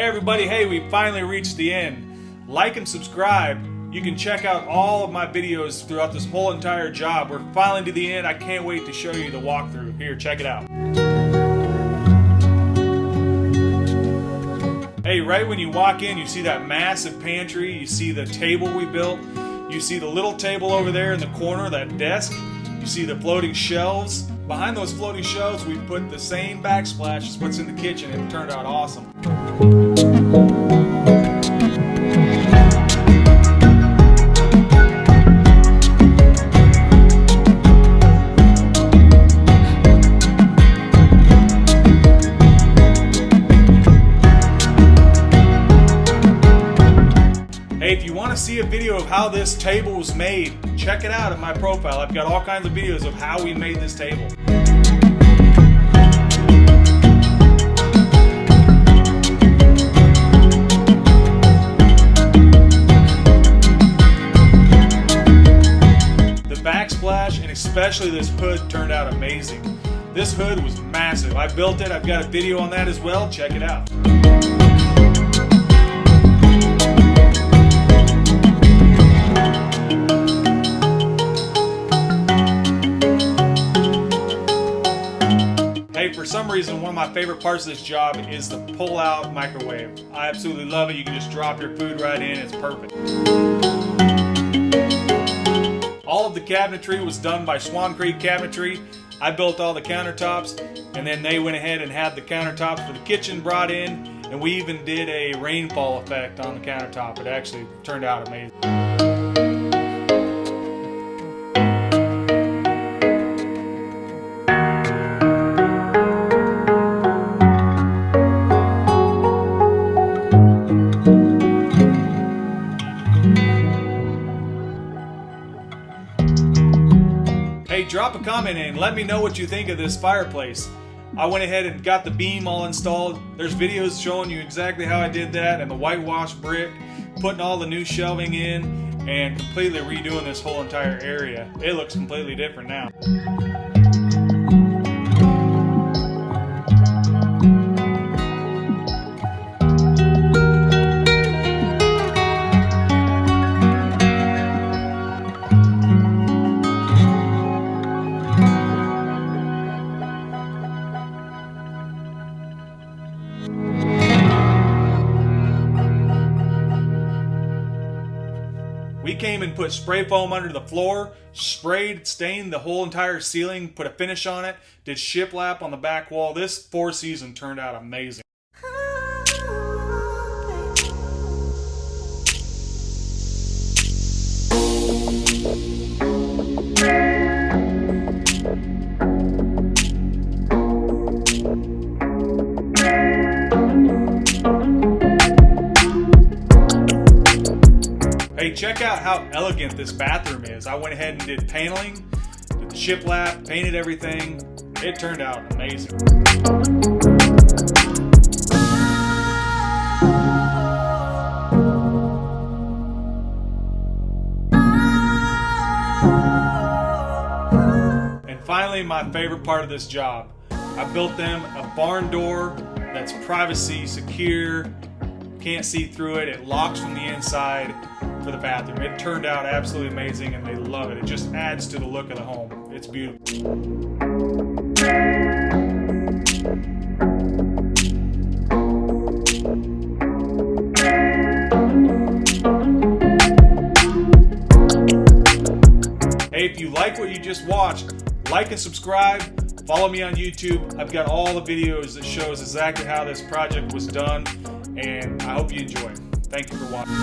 everybody, hey, we finally reached the end. Like and subscribe. You can check out all of my videos throughout this whole entire job. We're finally to the end. I can't wait to show you the walkthrough. Here, check it out. Hey, right when you walk in, you see that massive pantry. You see the table we built. You see the little table over there in the corner, that desk. You see the floating shelves. Behind those floating shelves, we put the same backsplash as what's in the kitchen. It turned out awesome. Hey, if you want to see a video of how this table was made, check it out in my profile. I've got all kinds of videos of how we made this table. The backsplash and especially this hood turned out amazing. This hood was massive. I built it. I've got a video on that as well. Check it out. For some reason, one of my favorite parts of this job is the pull-out microwave. I absolutely love it. You can just drop your food right in. It's perfect. All of the cabinetry was done by Swan Creek Cabinetry. I built all the countertops, and then they went ahead and had the countertops for the kitchen brought in, and we even did a rainfall effect on the countertop. It actually turned out amazing. Hey, drop a comment in and let me know what you think of this fireplace. I went ahead and got the beam all installed. There's videos showing you exactly how I did that, and the whitewashed brick, putting all the new shelving in, and completely redoing this whole entire area. It looks completely different now. We came and put spray foam under the floor, sprayed, stained the whole entire ceiling, put a finish on it, did shiplap on the back wall. This four-season turned out amazing. Hey, check out how elegant this bathroom is. I went ahead and did paneling, did the shiplap, painted everything. It turned out amazing. And finally, my favorite part of this job. I built them a barn door that's privacy, secure, can't see through it, it locks from the inside for the bathroom. It turned out absolutely amazing and they love it. It just adds to the look of the home. It's beautiful. Hey, if you like what you just watched, like and subscribe. Follow me on YouTube. I've got all the videos that shows exactly how this project was done, and I hope you enjoy. Thank you for watching.